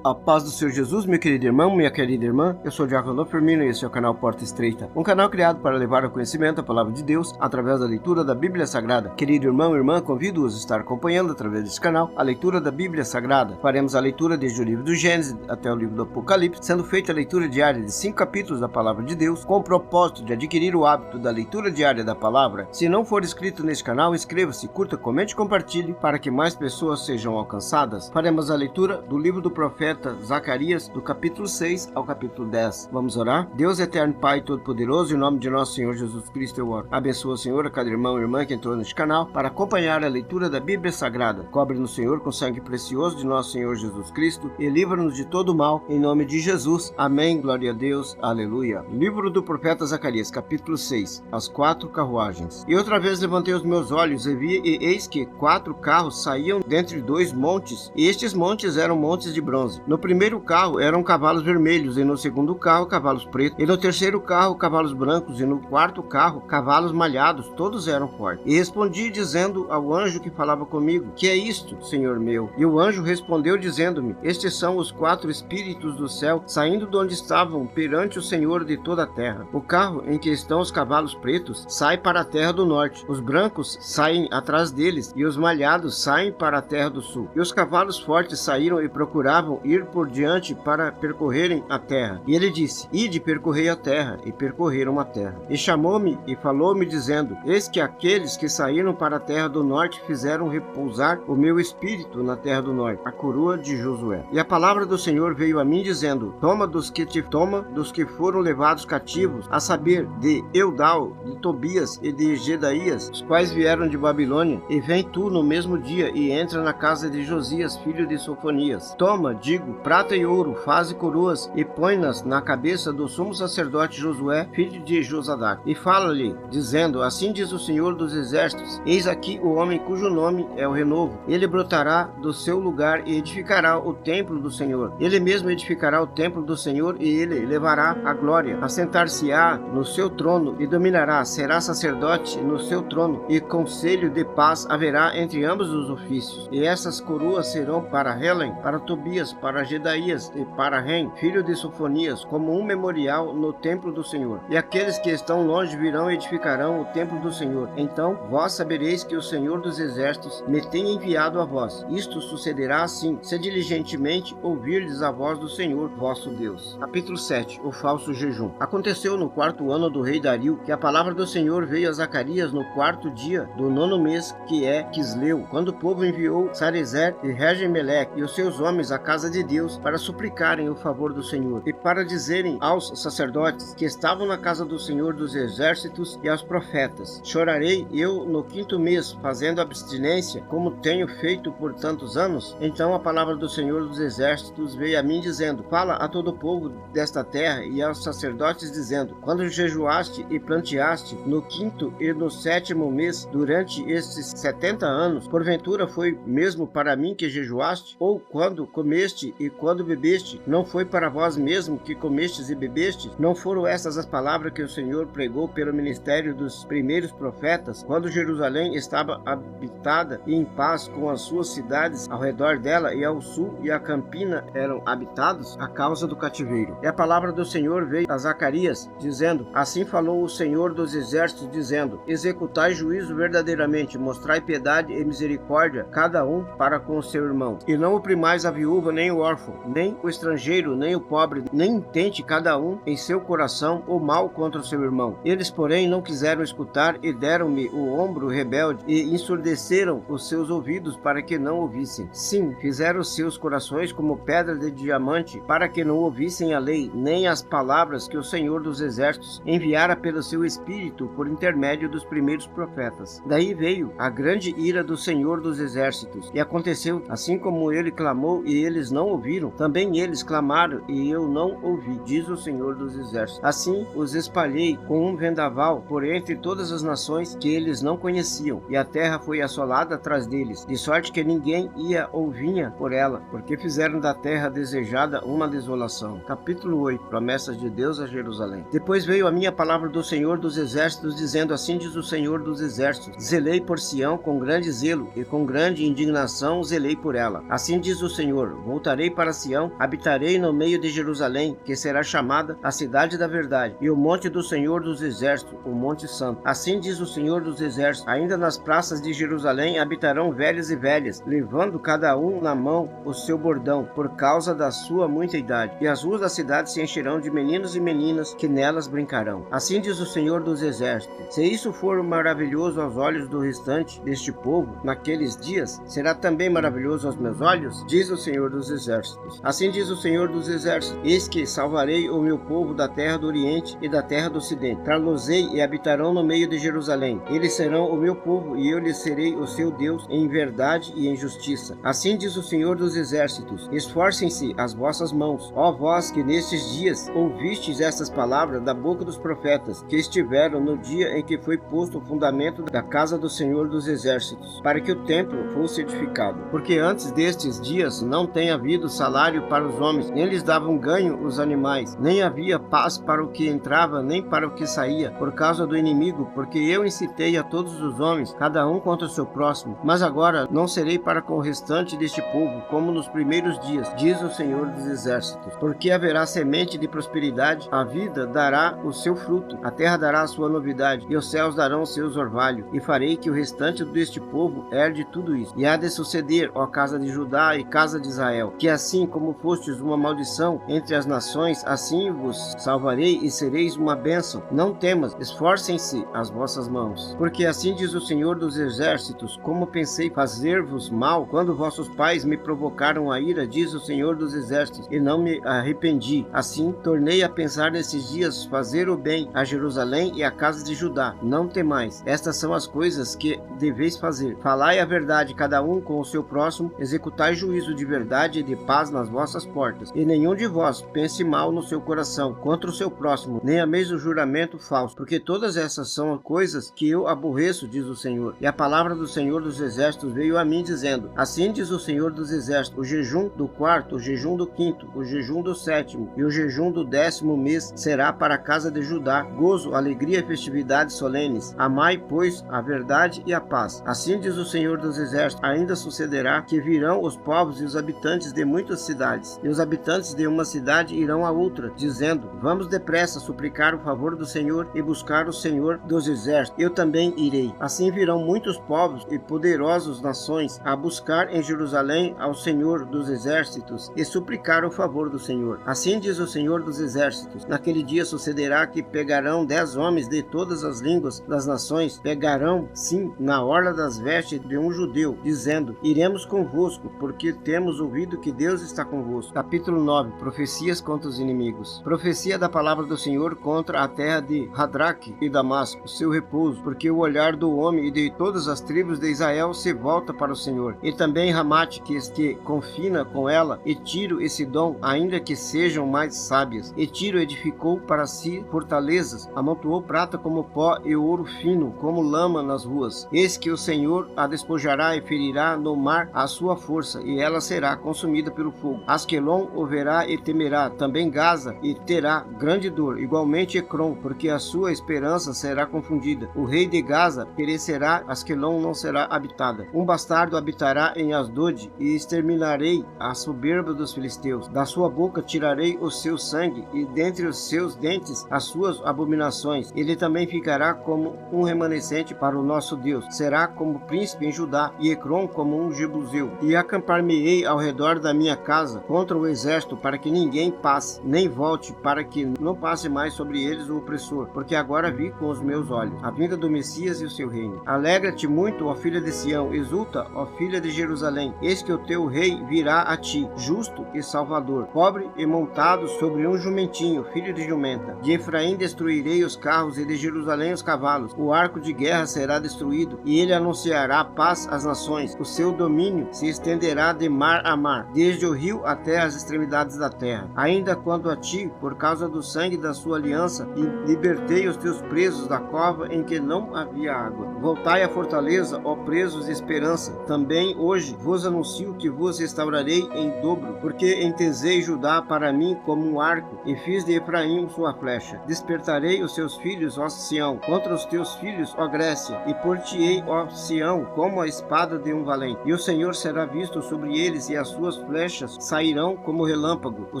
A paz do Senhor Jesus, meu querido irmão, minha querida irmã. Eu sou o Diácono Firmino e esse é o canal Porta Estreita, um canal criado para levar ao conhecimento a palavra de Deus através da leitura da Bíblia Sagrada. Querido irmão e irmã, convido-os a estar acompanhando através desse canal a leitura da Bíblia Sagrada. Faremos a leitura desde o livro do Gênesis até o livro do Apocalipse, sendo feita a leitura diária de 5 capítulos da palavra de Deus, com o propósito de adquirir o hábito da leitura diária da palavra. Se não for inscrito nesse canal, inscreva-se, curta, comente e compartilhe para que mais pessoas sejam alcançadas. Faremos a leitura do livro do profeta Zacarias, do capítulo 6 ao capítulo 10. Vamos orar? Deus eterno, Pai Todo-Poderoso, em nome de nosso Senhor Jesus Cristo eu oro. Abençoa, Senhor, a cada irmão e irmã que entrou neste canal para acompanhar a leitura da Bíblia Sagrada. Cobre-nos, Senhor, com sangue precioso de nosso Senhor Jesus Cristo e livra-nos de todo mal, em nome de Jesus. Amém. Glória a Deus. Aleluia. Livro do profeta Zacarias, capítulo 6. As 4 carruagens. E outra vez levantei os meus olhos e vi, e eis que 4 carros saíam dentre 2 montes, e estes montes eram montes de bronze. No primeiro carro eram cavalos vermelhos, e no segundo carro cavalos pretos, e no terceiro carro cavalos brancos, e no quarto carro cavalos malhados, todos eram fortes. E respondi dizendo ao anjo que falava comigo: que é isto, Senhor meu? E o anjo respondeu dizendo-me: estes são os 4 espíritos do céu, saindo de onde estavam perante o Senhor de toda a terra. O carro em que estão os cavalos pretos sai para a terra do norte, os brancos saem atrás deles, e os malhados saem para a terra do sul. E os cavalos fortes saíram e procuravam ir por diante para percorrerem a terra. E ele disse: ide, percorrei a terra. E percorreram a terra. E chamou-me e falou-me dizendo: eis que aqueles que saíram para a terra do norte fizeram repousar o meu espírito na terra do norte, a coroa de Josué. E a palavra do Senhor veio a mim dizendo: toma dos que foram levados cativos, a saber, de Eudal, de Tobias e de Gedaías, os quais vieram de Babilônia, e vem tu no mesmo dia e entra na casa de Josias, filho de Sofonias. Toma, digo, prata e ouro, faze coroas e põe-nas na cabeça do sumo sacerdote Josué, filho de Josadac. E fala-lhe, dizendo: assim diz o Senhor dos Exércitos: eis aqui o homem cujo nome é o renovo. Ele brotará do seu lugar e edificará o templo do Senhor. Ele mesmo edificará o templo do Senhor e ele levará a glória. Assentar-se-á no seu trono e dominará. Será sacerdote no seu trono e conselho de paz haverá entre ambos os ofícios. E essas coroas serão para Helen, para Tobias, para Gedaías e para Rem, filho de Sofonias, como um memorial no templo do Senhor. E aqueles que estão longe virão e edificarão o templo do Senhor. Então vós sabereis que o Senhor dos Exércitos me tem enviado a vós. Isto sucederá assim, se diligentemente ouvirdes a voz do Senhor vosso Deus. Capítulo 7. O falso jejum. Aconteceu no 4º ano do rei Dario que a palavra do Senhor veio a Zacarias no 4º dia do 9º mês, que é Quisleu, quando o povo enviou Sarezer e Regem-Meleque e os seus homens à casa de Deus para suplicarem o favor do Senhor e para dizerem aos sacerdotes que estavam na casa do Senhor dos Exércitos e aos profetas: chorarei eu no 5º mês, fazendo abstinência, como tenho feito por tantos anos? Então a palavra do Senhor dos Exércitos veio a mim dizendo: fala a todo o povo desta terra e aos sacerdotes dizendo: quando jejuaste e planteaste no 5º e no 7º mês durante estes 70 anos, porventura foi mesmo para mim que jejuaste? Ou quando comeste e quando bebeste, não foi para vós mesmo que comestes e bebestes? Não foram essas as palavras que o Senhor pregou pelo ministério dos primeiros profetas, quando Jerusalém estava habitada e em paz com as suas cidades ao redor dela, e ao sul e a campina eram habitados a causa do cativeiro? E a palavra do Senhor veio a Zacarias, dizendo: assim falou o Senhor dos Exércitos, dizendo: executai juízo verdadeiramente, mostrai piedade e misericórdia, cada um para com o seu irmão. E não oprimais a viúva, nem o órfão, nem o estrangeiro, nem o pobre, nem intente cada um em seu coração o mal contra o seu irmão. Eles, porém, não quiseram escutar e deram-me o ombro rebelde e ensurdeceram os seus ouvidos para que não ouvissem. Sim, fizeram seus corações como pedra de diamante para que não ouvissem a lei, nem as palavras que o Senhor dos Exércitos enviara pelo seu Espírito por intermédio dos primeiros profetas. Daí veio a grande ira do Senhor dos Exércitos. E aconteceu, assim como ele clamou e eles não ouviram, também eles clamaram e eu não ouvi, diz o Senhor dos Exércitos. Assim os espalhei com um vendaval por entre todas as nações que eles não conheciam, e a terra foi assolada atrás deles, de sorte que ninguém ia ou vinha por ela, porque fizeram da terra desejada uma desolação. Capítulo 8. Promessas de Deus a Jerusalém. Depois veio a minha palavra do Senhor dos Exércitos, dizendo: assim diz o Senhor dos Exércitos: zelei por Sião com grande zelo, e com grande indignação zelei por ela. Assim diz o Senhor: voltarei voltarei para Sião, habitarei no meio de Jerusalém, que será chamada a cidade da verdade, e o monte do Senhor dos Exércitos, o monte santo. Assim diz o Senhor dos Exércitos: ainda nas praças de Jerusalém habitarão velhos e velhas, levando cada um na mão o seu bordão, por causa da sua muita idade. E as ruas da cidade se encherão de meninos e meninas que nelas brincarão. Assim diz o Senhor dos Exércitos: se isso for maravilhoso aos olhos do restante deste povo, naqueles dias, será também maravilhoso aos meus olhos? Diz o Senhor dos Exércitos. Assim diz o Senhor dos Exércitos: eis que salvarei o meu povo da terra do Oriente e da terra do Ocidente. Trá-los-ei e habitarão no meio de Jerusalém. Eles serão o meu povo e eu lhes serei o seu Deus em verdade e em justiça. Assim diz o Senhor dos Exércitos: esforcem-se as vossas mãos, ó vós que nestes dias ouvistes estas palavras da boca dos profetas, que estiveram no dia em que foi posto o fundamento da casa do Senhor dos Exércitos, para que o templo fosse edificado. Porque antes destes dias não tem havido salário para os homens, nem lhes davam ganho os animais, nem havia paz para o que entrava, nem para o que saía, por causa do inimigo, porque eu incitei a todos os homens, cada um contra o seu próximo. Mas agora não serei para com o restante deste povo, como nos primeiros dias, diz o Senhor dos Exércitos. Porque haverá semente de prosperidade, a vida dará o seu fruto, a terra dará a sua novidade, e os céus darão os seus orvalhos, e farei que o restante deste povo herde tudo isso. E há de suceder, ó casa de Judá e casa de Israel, que assim como fostes uma maldição entre as nações, assim vos salvarei e sereis uma bênção. Não temas, esforcem-se as vossas mãos. Porque assim diz o Senhor dos Exércitos: como pensei fazer-vos mal, quando vossos pais me provocaram a ira, diz o Senhor dos Exércitos, e não me arrependi. Assim, tornei a pensar nesses dias fazer o bem a Jerusalém e a casa de Judá. Não temais, estas são as coisas que deveis fazer. Falai a verdade cada um com o seu próximo, executai juízo de verdade e de paz nas vossas portas. E nenhum de vós pense mal no seu coração contra o seu próximo, nem ameis o juramento falso, porque todas essas são coisas que eu aborreço, diz o Senhor. E a palavra do Senhor dos Exércitos veio a mim, dizendo: assim diz o Senhor dos Exércitos: o jejum do quarto, o jejum do quinto, o jejum do sétimo e o jejum do 10º mês será para a casa de Judá gozo, alegria e festividades solenes. Amai, pois, a verdade e a paz. Assim diz o Senhor dos Exércitos: ainda sucederá que virão os povos e os habitantes de muitas cidades, e os habitantes de uma cidade irão a outra, dizendo: vamos depressa suplicar o favor do Senhor e buscar o Senhor dos Exércitos. Eu também irei. Assim virão muitos povos e poderosos nações a buscar em Jerusalém ao Senhor dos Exércitos e suplicar o favor do Senhor. Assim diz o Senhor dos Exércitos: naquele dia sucederá que pegarão 10 homens de todas as línguas das nações, pegarão, sim, na orla das vestes de um judeu, dizendo: iremos convosco, porque temos ouvido que Deus está convosco. Capítulo 9. Profecias contra os inimigos. Profecia da palavra do Senhor contra a terra de Hadraque e Damasco, seu repouso, porque o olhar do homem e de todas as tribos de Israel se volta para o Senhor. E também Ramate, que confina com ela, e Tiro e Sidom, ainda que sejam mais sábias. E Tiro edificou para si fortalezas, amontoou prata como pó e ouro fino como lama nas ruas. Eis que o Senhor a despojará e ferirá no mar a sua força, e ela será consumida pelo fogo. Asquelon o verá e temerá, também Gaza, e terá grande dor, igualmente Ecrom, porque a sua esperança será confundida. O rei de Gaza perecerá, Asquelon não será habitada. Um bastardo habitará em Asdod, e exterminarei a soberba dos filisteus. Da sua boca tirarei o seu sangue, e dentre os seus dentes as suas abominações. Ele também ficará como um remanescente para o nosso Deus. Será como príncipe em Judá, e Ecrom como um jebuseu. E acampar-me-ei ao redor da minha casa contra o exército, para que ninguém passe, nem volte, para que não passe mais sobre eles o opressor, porque agora vi com os meus olhos a vinda do Messias e o seu reino. Alegra-te muito, ó filha de Sião, exulta, ó filha de Jerusalém, eis que o teu rei virá a ti, justo e salvador, pobre e montado sobre um jumentinho, filho de jumenta. De Efraim destruirei os carros e de Jerusalém os cavalos. O arco de guerra será destruído, e ele anunciará paz às nações. O seu domínio se estenderá de mar a mar, desde o rio até as extremidades da terra. Ainda quanto a ti, por causa do sangue da sua aliança, libertei os teus presos da cova em que não havia água. Voltai à fortaleza, ó presos de esperança. Também hoje vos anuncio que vos restaurarei em dobro, porque entesei Judá para mim como um arco, e fiz de Efraim sua flecha. Despertarei os seus filhos, ó Sião, contra os teus filhos, ó Grécia, e por-te-ei, ó Sião, como a espada de um valente. E o Senhor será visto sobre eles, e as suas suas flechas sairão como relâmpago. O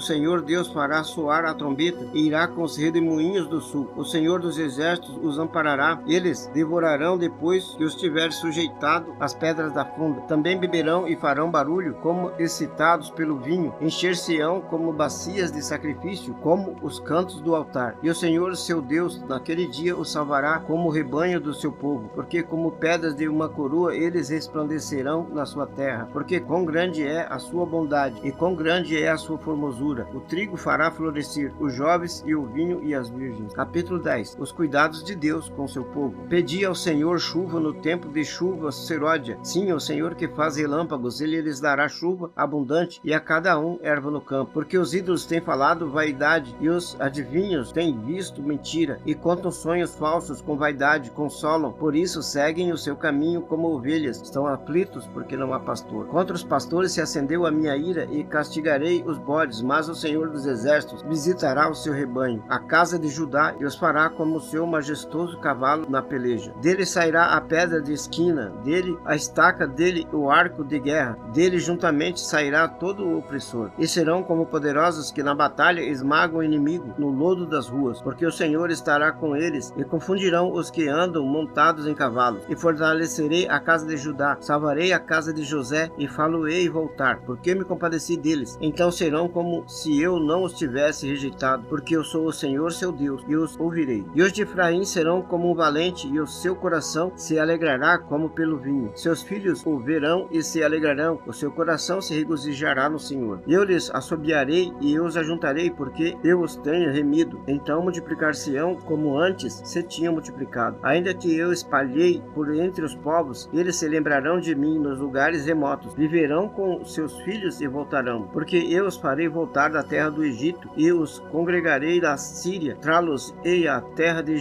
Senhor Deus fará soar a trombeta e irá com os redemoinhos do sul. O Senhor dos exércitos os amparará. Eles devorarão depois que os tiver sujeitado às pedras da funda. Também beberão e farão barulho como excitados pelo vinho. Encher-se-ão como bacias de sacrifício, como os cantos do altar. E o Senhor, seu Deus, naquele dia os salvará como o rebanho do seu povo, porque como pedras de uma coroa eles resplandecerão na sua terra, porque quão grande é a sua bondade e quão grande é a sua formosura. O trigo fará florescer os jovens e o vinho e as virgens. Capítulo 10. Os cuidados de Deus com seu povo. Pedi ao Senhor chuva no tempo de chuva seródia. Sim, ao Senhor que faz relâmpagos, ele lhes dará chuva abundante e a cada um erva no campo. Porque os ídolos têm falado vaidade e os adivinhos têm visto mentira e contam sonhos falsos com vaidade, consolam. Por isso seguem o seu caminho como ovelhas. Estão aflitos porque não há pastor. Contra os pastores se acendeu a minha ira e castigarei os bodes, mas o Senhor dos exércitos visitará o seu rebanho, a casa de Judá, e os fará como o seu majestoso cavalo na peleja. Dele sairá a pedra de esquina, dele a estaca, dele o arco de guerra, dele juntamente sairá todo o opressor. E serão como poderosos que na batalha esmagam o inimigo no lodo das ruas, porque o Senhor estará com eles e confundirão os que andam montados em cavalos. E fortalecerei a casa de Judá, salvarei a casa de José e falo-ei voltar, porque me compadeci deles. Então serão como se eu não os tivesse rejeitado, porque eu sou o Senhor seu Deus e os ouvirei. E os de Efraim serão como um valente e o seu coração se alegrará como pelo vinho. Seus filhos o verão e se alegrarão, o seu coração se regozijará no Senhor. Eu lhes assobiarei e eu os ajuntarei, porque eu os tenho remido. Então multiplicar-se-ão como antes se tinham multiplicado. Ainda que eu espalhei por entre os povos, eles se lembrarão de mim nos lugares remotos. Viverão com seus filhos e voltarão, porque eu os farei voltar da terra do Egito e os congregarei da Síria, trá-los-ei à terra de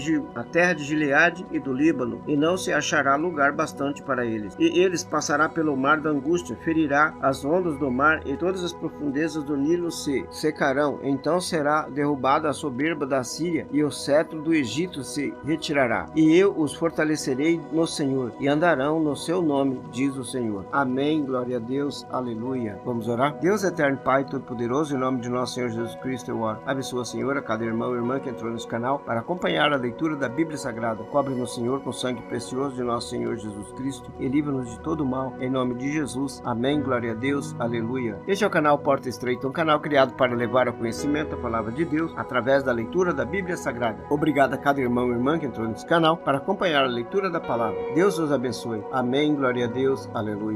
Gileade e do Líbano, e não se achará lugar bastante para eles. E eles passará pelo mar da angústia, ferirá as ondas do mar e todas as profundezas do Nilo se secarão. Então será derrubada a soberba da Síria e o cetro do Egito se retirará. E eu os fortalecerei no Senhor e andarão no seu nome, diz o Senhor. Amém, glória a Deus, aleluia. Vamos orar? Deus eterno, Pai todo-poderoso, em nome de nosso Senhor Jesus Cristo eu oro. Abençoa, Senhor, a cada irmão e irmã que entrou nesse canal para acompanhar a leitura da Bíblia Sagrada. Cobre-nos, Senhor, com o sangue precioso de nosso Senhor Jesus Cristo e livra-nos de todo mal, em nome de Jesus. Amém, glória a Deus, aleluia. Este é o canal Porta Estreita, um canal criado para levar ao conhecimento a palavra de Deus através da leitura da Bíblia Sagrada. Obrigado a cada irmão e irmã que entrou nesse canal para acompanhar a leitura da palavra. Deus os abençoe. Amém, glória a Deus, aleluia.